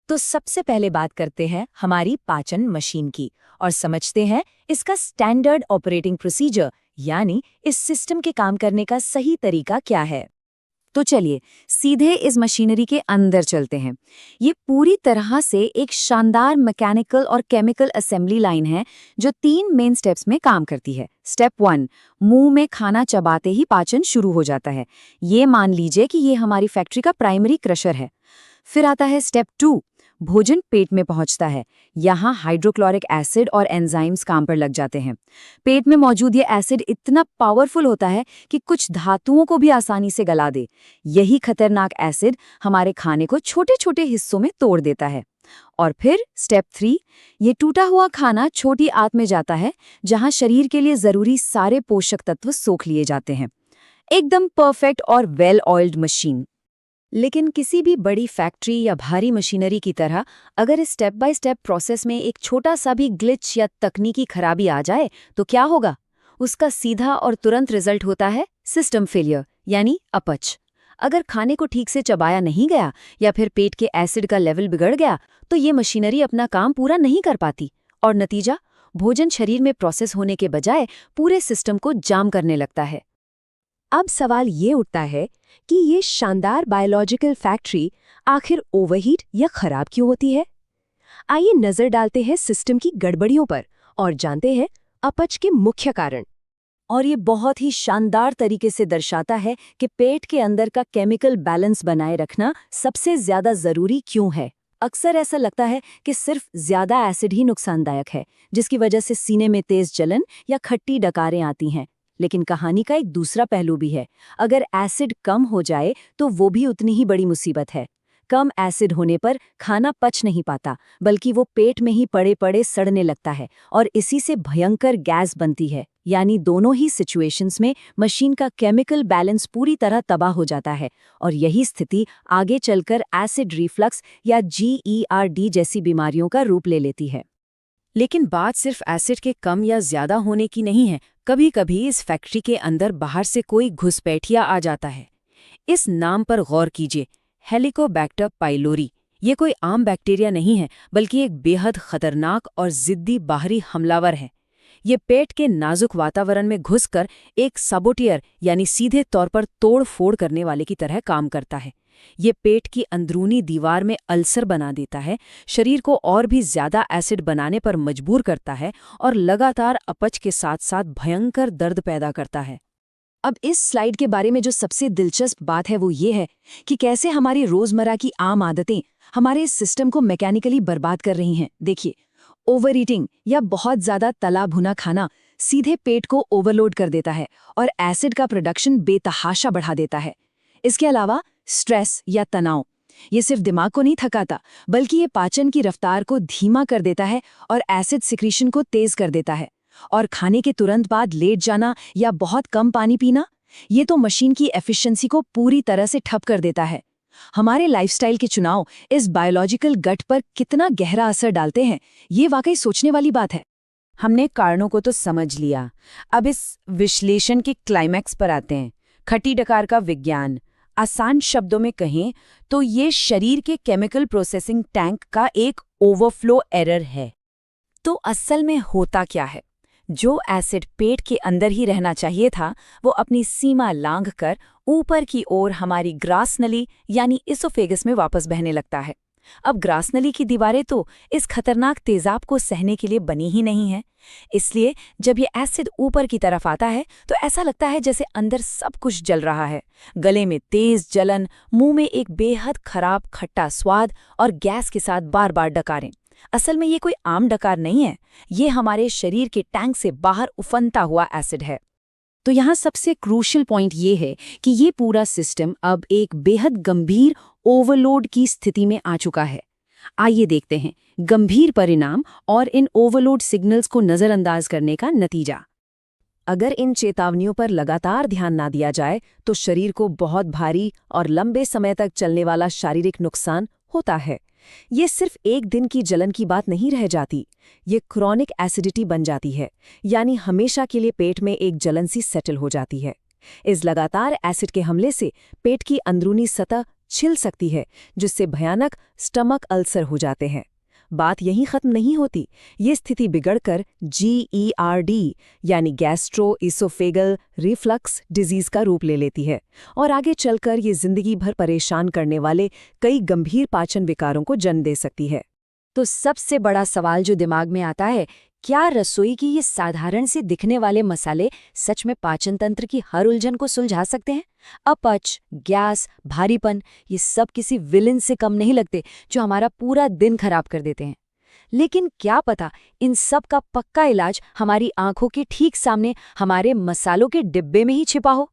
तो सबसे पहले बात करते हैं हमारी पाचन मशीन की और समझते हैं इसका स्टैंडर्ड ऑपरेटिंग प्रोसीजर, यानी इस सिस्टम के काम करने का सही तरीका क्या है। तो चलिए सीधे इस मशीनरी के अंदर चलते हैं। ये पूरी तरह से एक शानदार मैकेनिकल और केमिकल असेंबली लाइन है जो 3 मेन स्टेप्स में काम करती है। स्टेप 1, मुंह में खाना चबाते ही पाचन शुरू हो जाता है। ये मान लीजिए कि ये हमारी फैक्ट्री का प्राइमरी क्रशर है। फिर आता है स्टेप 2, भोजन पेट में पहुंचता है। यहाँ हाइड्रोक्लोरिक एसिड और एंजाइम्स काम पर लग जाते हैं। पेट में मौजूद ये एसिड इतना पावरफुल होता है कि कुछ धातुओं को भी आसानी से गला दे। यही खतरनाक एसिड हमारे खाने को छोटे छोटे हिस्सों में तोड़ देता है। और फिर स्टेप 3, ये टूटा हुआ खाना छोटी आंत में जाता है, जहां शरीर के लिए जरूरी सारे पोषक तत्व सोख लिए जाते हैं। एकदम परफेक्ट और वेल ऑयल्ड मशीन। लेकिन किसी भी बड़ी फैक्ट्री या भारी मशीनरी की तरह अगर इस स्टेप बाय स्टेप प्रोसेस में एक छोटा सा भी ग्लिच या तकनीकी खराबी आ जाए तो क्या होगा? उसका सीधा और तुरंत रिजल्ट होता है सिस्टम फेलियर, यानी अपच। अगर खाने को ठीक से चबाया नहीं गया या फिर पेट के एसिड का लेवल बिगड़ गया तो ये मशीनरी अपना काम पूरा नहीं कर पाती और नतीजा, भोजन शरीर में प्रोसेस होने के बजाय पूरे सिस्टम को जाम करने लगता है। अब सवाल ये उठता है कि ये शानदार बायोलॉजिकल फैक्ट्री आखिर ओवरहीट या खराब क्यों होती है? आइए नजर डालते हैं सिस्टम की गड़बड़ियों पर और जानते हैं अपच के मुख्य कारण। और ये बहुत ही शानदार तरीके से दर्शाता है कि पेट के अंदर का केमिकल बैलेंस बनाए रखना सबसे ज्यादा जरूरी क्यों है। अक्सर ऐसा लगता है कि सिर्फ ज्यादा एसिड ही नुकसानदायक है, जिसकी वजह से सीने में तेज जलन या खट्टी डकारें आती हैं। लेकिन कहानी का एक दूसरा पहलू भी है। अगर एसिड कम हो जाए तो वो भी उतनी ही बड़ी मुसीबत है। कम एसिड होने पर खाना पच नहीं पाता, बल्कि वो पेट में ही पड़े पड़े सड़ने लगता है और इसी से भयंकर गैस बनती है। यानी दोनों ही सिचुएशंस में मशीन का केमिकल बैलेंस पूरी तरह तबाह हो जाता है और यही स्थिति आगे चलकर एसिड रिफ्लक्स या GERD जैसी बीमारियों का रूप ले लेती है। लेकिन बात सिर्फ एसिड के कम या ज्यादा होने की नहीं है। कभी कभी इस फैक्ट्री के अंदर बाहर से कोई घुसपैठिया आ जाता है। इस नाम पर गौर कीजिए, हेलिकोबैक्टर पाइलोरी। ये कोई आम बैक्टीरिया नहीं है, बल्कि एक बेहद खतरनाक और जिद्दी बाहरी हमलावर है। ये पेट के नाजुक वातावरण में घुसकर एक सबोटियर यानी सीधे तौर पर तोड़ फोड़ करने वाले की तरह काम करता है। ये पेट की अंदरूनी दीवार में अल्सर बना देता है, शरीर को और भी ज्यादा एसिड बनाने पर मजबूर करता है और लगातार अपच के साथ साथ भयंकर दर्द पैदा करता है। अब इस स्लाइड के बारे में जो सबसे दिलचस्प बात है वो ये है कि कैसे हमारी रोजमर्रा की आम आदतें हमारे इस सिस्टम को मैकेनिकली बर्बाद कर रही हैं। देखिए, ओवर ईटिंग या बहुत ज्यादा तला भुना खाना सीधे पेट को ओवरलोड कर देता है और एसिड का प्रोडक्शन बेतहाशा बढ़ा देता है। इसके अलावा स्ट्रेस या तनाव, ये सिर्फ दिमाग को नहीं थकाता, बल्कि ये पाचन की रफ्तार को धीमा कर देता है और एसिड सिक्रीशन को तेज कर देता है। और खाने के तुरंत बाद लेट जाना या बहुत कम पानी पीना, ये तो मशीन की एफिशिएंसी को पूरी तरह से ठप कर देता है। हमारे लाइफस्टाइल के चुनाव इस बायोलॉजिकल गट पर कितना गहरा असर डालते हैं, ये वाकई सोचने वाली बात है। हमने कारणों को तो समझ लिया, अब इस विश्लेषण के क्लाइमैक्स पर आते हैं। खट्टी डकार का विज्ञान। आसान शब्दों में कहें तो ये शरीर के केमिकल प्रोसेसिंग टैंक का एक ओवरफ्लो एरर है। तो असल में होता क्या है? जो एसिड पेट के अंदर ही रहना चाहिए था, वो अपनी सीमा लांघकर ऊपर की ओर हमारी ग्रास नली यानी इसोफेगस में वापस बहने लगता है। अब ग्रास नली की दीवारें तो इस खतरनाक तेजाब को सहने के लिए बनी ही नहीं है। इसलिए जब ये एसिड ऊपर की तरफ आता है तो ऐसा लगता है जैसे अंदर सब कुछ जल रहा है। गले में तेज जलन, मुंह में एक बेहद खराब खट्टा स्वाद और गैस के साथ बार बार डकारें। असल में ये कोई आम डकार नहीं है, ये हमारे शरीर के टैंक से बाहर उफनता हुआ एसिड है। तो यहाँ सबसे क्रूशियल पॉइंट ये है कि ये पूरा सिस्टम अब एक बेहद गंभीर ओवरलोड की स्थिति में आ चुका है। आइए देखते हैं गंभीर परिणाम और इन ओवरलोड सिग्नल्स को नज़रअंदाज करने का नतीजा। अगर इन चेतावनियों पर लगातार ध्यान ना दिया जाए तो शरीर को बहुत भारी और लंबे समय तक चलने वाला शारीरिक नुकसान होता है। ये सिर्फ एक दिन की जलन की बात नहीं रह जाती, ये क्रोनिक एसिडिटी बन जाती है, यानी हमेशा के लिए पेट में एक जलन सी सेटल हो जाती है। इस लगातार एसिड के हमले से पेट की अंदरूनी सतह छिल सकती है, जिससे भयानक स्टमक अल्सर हो जाते हैं। बात यहीं खत्म नहीं होती। ये स्थिति बिगड़कर GERD यानी गैस्ट्रो इसोफेगल रिफ्लक्स डिजीज का रूप ले लेती है और आगे चलकर ये जिंदगी भर परेशान करने वाले कई गंभीर पाचन विकारों को जन्म दे सकती है। तो सबसे बड़ा सवाल जो दिमाग में आता है, क्या रसोई की ये साधारण से दिखने वाले मसाले सच में पाचन तंत्र की हर उलझन को सुलझा सकते हैं? अपच, गैस, भारीपन, ये सब किसी विलेन से कम नहीं लगते जो हमारा पूरा दिन खराब कर देते हैं। लेकिन क्या पता इन सब का पक्का इलाज हमारी आंखों के ठीक सामने हमारे मसालों के डिब्बे में ही छिपा हो।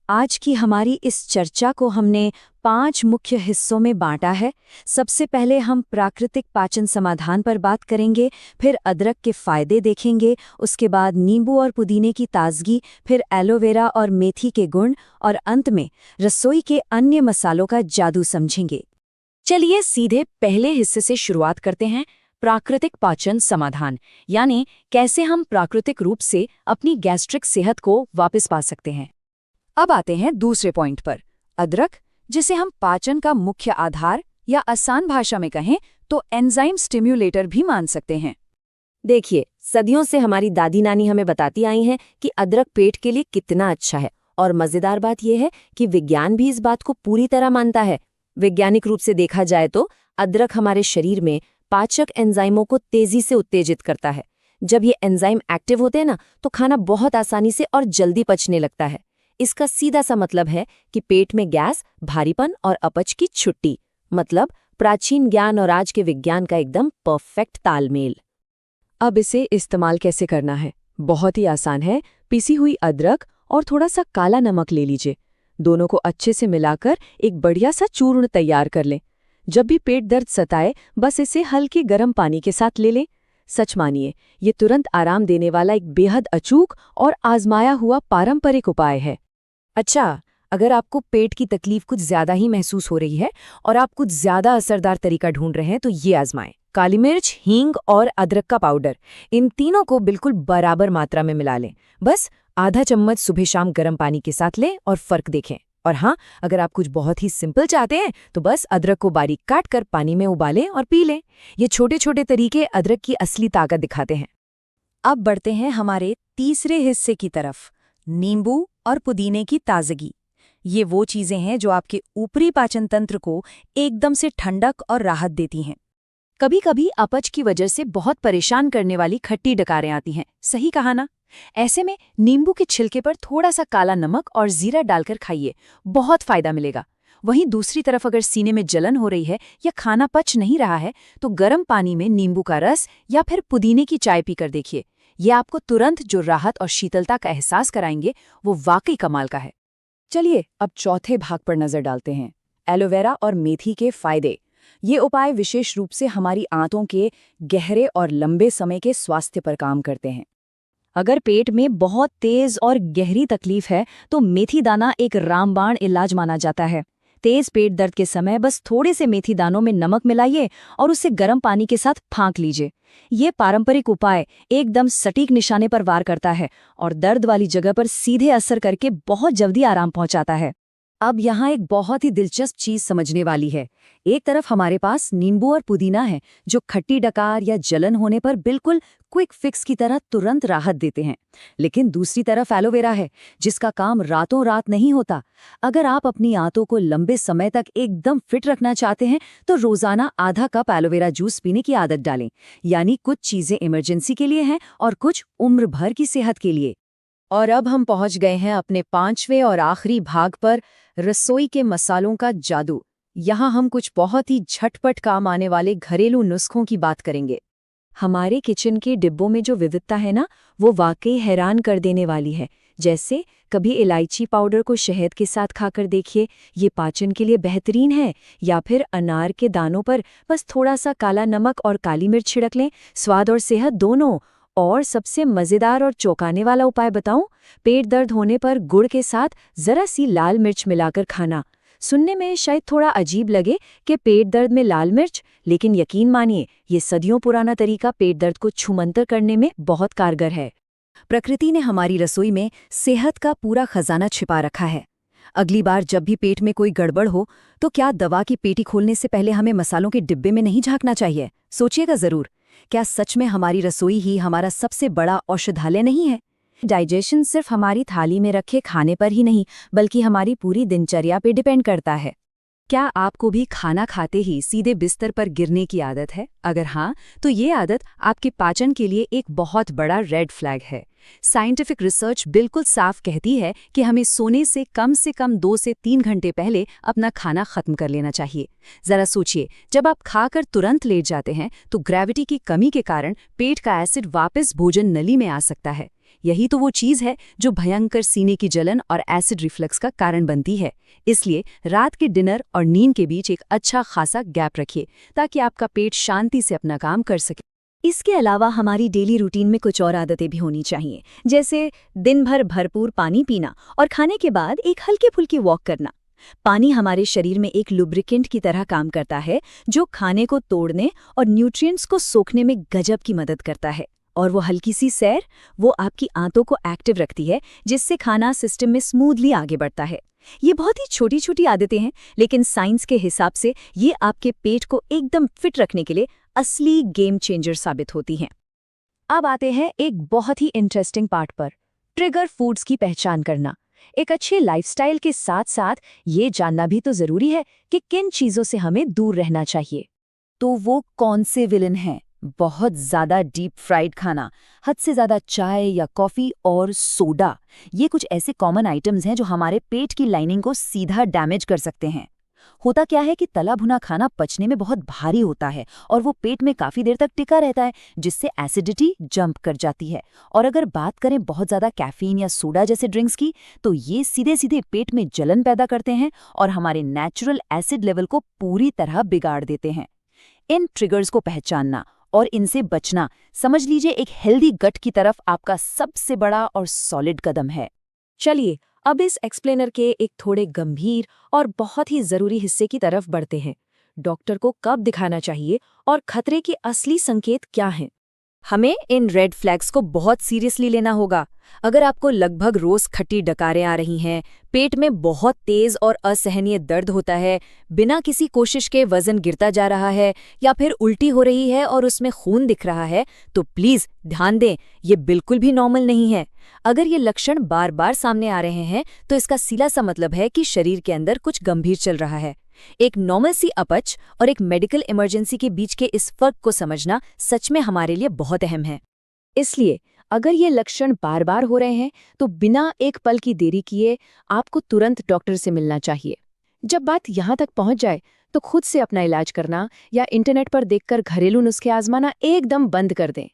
आज की हमारी इस चर्चा को हमने 5 मुख्य हिस्सों में बांटा है। सबसे पहले हम प्राकृतिक पाचन समाधान पर बात करेंगे, फिर अदरक के फायदे देखेंगे, उसके बाद नींबू और पुदीने की ताजगी, फिर एलोवेरा और मेथी के गुण, और अंत में रसोई के अन्य मसालों का जादू समझेंगे। चलिए सीधे पहले हिस्से से शुरुआत करते हैं, प्राकृतिक पाचन समाधान, यानी कैसे हम प्राकृतिक रूप से अपनी गैस्ट्रिक सेहत को वापस पा सकते हैं। अब आते हैं दूसरे पॉइंट पर, अदरक, जिसे हम पाचन का मुख्य आधार या आसान भाषा में कहें तो एंजाइम स्टिम्युलेटर भी मान सकते हैं। देखिए, सदियों से हमारी दादी नानी हमें बताती आई हैं कि अदरक पेट के लिए कितना अच्छा है, और मजेदार बात यह है कि विज्ञान भी इस बात को पूरी तरह मानता है। वैज्ञानिक रूप से देखा जाए तो अदरक हमारे शरीर में पाचक एंजाइमों को तेजी से उत्तेजित करता है। जब ये एंजाइम एक्टिव होते हैं ना, तो खाना बहुत आसानी से और जल्दी पचने लगता है। इसका सीधा सा मतलब है कि पेट में गैस, भारीपन और अपच की छुट्टी, मतलब प्राचीन ज्ञान और आज के विज्ञान का एकदम परफेक्ट तालमेल। अब इसे इस्तेमाल कैसे करना है? बहुत ही आसान है। पिसी हुई अदरक और थोड़ा सा काला नमक ले लीजिए। दोनों को अच्छे से मिलाकर एक बढ़िया सा चूर्ण तैयार कर लें। जब भी पेट दर्द सताए, बस इसे हल्के गर्म पानी के साथ ले लें। सच मानिए, ये तुरंत आराम देने वाला एक बेहद अचूक और आजमाया हुआ पारंपरिक उपाय है। अच्छा, अगर आपको पेट की तकलीफ कुछ ज्यादा ही महसूस हो रही है और आप कुछ ज्यादा असरदार तरीका ढूंढ रहे हैं, तो ये आजमाएं। काली मिर्च, हींग और अदरक का पाउडर, इन तीनों को बिल्कुल बराबर मात्रा में मिला लें। बस आधा चम्मच सुबह शाम गर्म पानी के साथ लें और फर्क देखें। और हाँ, अगर आप कुछ बहुत ही सिंपल चाहते हैं तो बस अदरक को बारीक काट कर पानी में उबालें और पी लें। ये छोटे छोटे तरीके अदरक की असली ताकत दिखाते हैं। अब बढ़ते हैं हमारे तीसरे हिस्से की तरफ, नींबू और पुदीने की ताजगी। ये वो चीजें हैं जो आपके ऊपरी पाचन तंत्र को एकदम से ठंडक और राहत देती हैं। कभी कभी अपच की वजह से बहुत परेशान करने वाली खट्टी डकारें आती हैं, सही कहा ना? ऐसे में नींबू के छिलके पर थोड़ा सा काला नमक और जीरा डालकर खाइए, बहुत फायदा मिलेगा। वहीं दूसरी तरफ अगर सीने में जलन हो रही है या खाना पच नहीं रहा है, तो गर्म पानी में नींबू का रस या फिर पुदीने की चाय पीकर देखिए। ये आपको तुरंत जो राहत और शीतलता का एहसास कराएंगे, वो वाकई कमाल का है। चलिए अब चौथे भाग पर नजर डालते हैं, एलोवेरा और मेथी के फायदे। ये उपाय विशेष रूप से हमारी आंतों के गहरे और लंबे समय के स्वास्थ्य पर काम करते हैं। अगर पेट में बहुत तेज और गहरी तकलीफ है, तो मेथी दाना एक रामबाण इलाज माना जाता है। तेज पेट दर्द के समय बस थोड़े से मेथी दानों में नमक मिलाइए और उसे गर्म पानी के साथ फांक लीजिए। ये पारंपरिक उपाय एकदम सटीक निशाने पर वार करता है और दर्द वाली जगह पर सीधे असर करके बहुत जल्दी आराम पहुंचाता है। अब यहाँ एक बहुत ही दिलचस्प चीज समझने वाली है। एक तरफ हमारे पास नींबू और पुदीना है, जो खट्टी डकार या जलन होने पर बिल्कुल क्विक फिक्स की तरह तुरंत राहत देते हैं। लेकिन दूसरी तरफ एलोवेरा है, जिसका काम रातों रात नहीं होता। अगर आप अपनी आंतों को लंबे समय तक एकदम फिट रखना चाहते हैं, तो रोजाना आधा कप एलोवेरा जूस पीने की आदत डालें। यानी कुछ चीजें इमरजेंसी के लिए हैं और कुछ उम्र भर की सेहत के लिए। और अब हम पहुंच गए हैं अपने 5वें और आखिरी भाग पर, रसोई के मसालों का जादू। यहाँ हम कुछ बहुत ही झटपट काम आने वाले घरेलू नुस्खों की बात करेंगे। हमारे किचन के डिब्बों में जो विविधता है ना, वो वाकई हैरान कर देने वाली है। जैसे कभी इलायची पाउडर को शहद के साथ खाकर देखिए, ये पाचन के लिए बेहतरीन है। या फिर अनार के दानों पर बस थोड़ा सा काला नमक और काली मिर्च छिड़क लें, स्वाद और सेहत दोनों। और सबसे मजेदार और चौंकाने वाला उपाय बताऊं? पेट दर्द होने पर गुड़ के साथ जरा सी लाल मिर्च मिलाकर खाना। सुनने में शायद थोड़ा अजीब लगे कि पेट दर्द में लाल मिर्च, लेकिन यकीन मानिए, ये सदियों पुराना तरीका पेट दर्द को छूमंतर करने में बहुत कारगर है। प्रकृति ने हमारी रसोई में सेहत का पूरा खजाना छिपा रखा है। अगली बार जब भी पेट में कोई गड़बड़ हो तो क्या दवा की पेटी खोलने से पहले हमें मसालों के डिब्बे में नहीं झांकना चाहिए? सोचिएगा जरूर, क्या सच में हमारी रसोई ही हमारा सबसे बड़ा औषधालय नहीं है? डाइजेशन सिर्फ हमारी थाली में रखे खाने पर ही नहीं, बल्कि हमारी पूरी दिनचर्या पे डिपेंड करता है। क्या आपको भी खाना खाते ही सीधे बिस्तर पर गिरने की आदत है? अगर हाँ, तो ये आदत आपके पाचन के लिए एक बहुत बड़ा रेड फ्लैग है। साइंटिफिक रिसर्च बिल्कुल साफ कहती है कि हमें सोने से कम 2 से 3 घंटे पहले अपना खाना खत्म कर लेना चाहिए। जरा सोचिए, जब आप खाकर तुरंत लेट जाते हैं तो ग्रेविटी की कमी के कारण पेट का एसिड वापस भोजन नली में आ सकता है। यही तो वो चीज है जो भयंकर सीने की जलन और एसिड रिफ्लक्स का कारण बनती है। इसलिए रात के डिनर और नींद के बीच एक अच्छा खासा गैप रखिए ताकि आपका पेट शांति से अपना काम कर सके। इसके अलावा हमारी डेली रूटीन में कुछ और आदतें भी होनी चाहिए, जैसे दिन भर भरपूर पानी पीना और खाने के बाद एक हल्के फुल्की वॉक करना। पानी हमारे शरीर में एक लुब्रिकेंट की तरह काम करता है, जो खाने को तोड़ने और न्यूट्रिएंट्स को सोखने में गजब की मदद करता है। और वो हल्की सी सैर, वो आपकी आंतों को एक्टिव रखती है, जिससे खाना सिस्टम में स्मूथली आगे बढ़ता है। ये बहुत ही छोटी छोटी आदतें हैं, लेकिन साइंस के हिसाब से ये आपके पेट को एकदम फिट रखने के लिए असली गेम चेंजर साबित होती हैं। अब आते हैं एक बहुत ही इंटरेस्टिंग पार्ट पर, ट्रिगर फूड्स की पहचान करना। एक अच्छे लाइफस्टाइल के साथ साथ ये जानना भी तो जरूरी है कि किन चीजों से हमें दूर रहना चाहिए। तो वो कौन से विलन हैं? बहुत ज़्यादा डीप फ्राइड खाना, हद से ज़्यादा चाय या कॉफ़ी और सोडा, ये कुछ ऐसे कॉमन आइटम्स हैं जो हमारे पेट की लाइनिंग को सीधा डैमेज कर सकते हैं। होता क्या है कि तला भुना खाना पचने में बहुत भारी होता है और वो पेट में काफ़ी देर तक टिका रहता है, जिससे एसिडिटी जंप कर जाती है। और अगर बात करें बहुत ज़्यादा कैफीन या सोडा जैसे ड्रिंक्स की, तो ये सीधे सीधे पेट में जलन पैदा करते हैं और हमारे नेचुरल एसिड लेवल को पूरी तरह बिगाड़ देते हैं। इन ट्रिगर्स को पहचानना और इनसे बचना, समझ लीजिए, एक हेल्दी गट की तरफ आपका सबसे बड़ा और सॉलिड कदम है। चलिए अब इस एक्सप्लेनर के एक थोड़े गंभीर और बहुत ही जरूरी हिस्से की तरफ बढ़ते हैं। डॉक्टर को कब दिखाना चाहिए और खतरे के असली संकेत क्या हैं? हमें इन रेड फ्लैग्स को बहुत सीरियसली लेना होगा। अगर आपको लगभग रोज खट्टी डकारें आ रही हैं, पेट में बहुत तेज और असहनीय दर्द होता है, बिना किसी कोशिश के वजन गिरता जा रहा है, या फिर उल्टी हो रही है और उसमें खून दिख रहा है, तो प्लीज ध्यान दें, ये बिल्कुल भी नॉर्मल नहीं है। अगर ये लक्षण बार बार सामने आ रहे हैं तो इसका सीधा सा मतलब है कि शरीर के अंदर कुछ गंभीर चल रहा है। एक नॉर्मल सी अपच और एक मेडिकल इमरजेंसी के बीच के इस फर्क को समझना सच में हमारे लिए बहुत अहम है। इसलिए अगर ये लक्षण बार बार हो रहे हैं तो बिना एक पल की देरी किए आपको तुरंत डॉक्टर से मिलना चाहिए। जब बात यहाँ तक पहुँच जाए तो खुद से अपना इलाज करना या इंटरनेट पर देखकर घरेलू नुस्खे आजमाना एकदम बंद कर दें।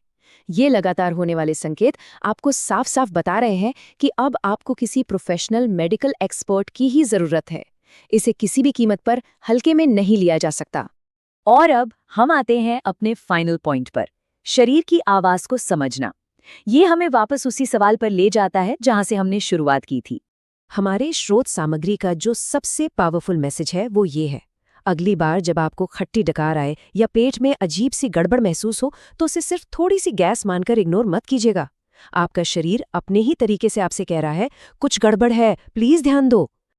ये लगातार होने वाले संकेत आपको साफ साफ बता रहे हैं कि अब आपको किसी प्रोफेशनल मेडिकल एक्सपर्ट की ही जरूरत है। इसे किसी भी कीमत पर हल्के में नहीं लिया जा सकता। और अब हम आते हैं अपने फाइनल पॉइंट पर, शरीर की आवाज को समझना। ये हमें वापस उसी सवाल पर ले जाता है जहां से हमने शुरुआत की थी। हमारे स्रोत सामग्री का जो सबसे पावरफुल मैसेज है वो ये है, अगली बार जब आपको खट्टी डकार आए या पेट में अजीब सी गड़बड़ महसूस हो तो उसे सिर्फ थोड़ी सी गैस मानकर इग्नोर मत कीजिएगा। आपका शरीर अपने ही तरीके से आपसे कह रहा है, कुछ गड़बड़ है, प्लीज ध्यान दो।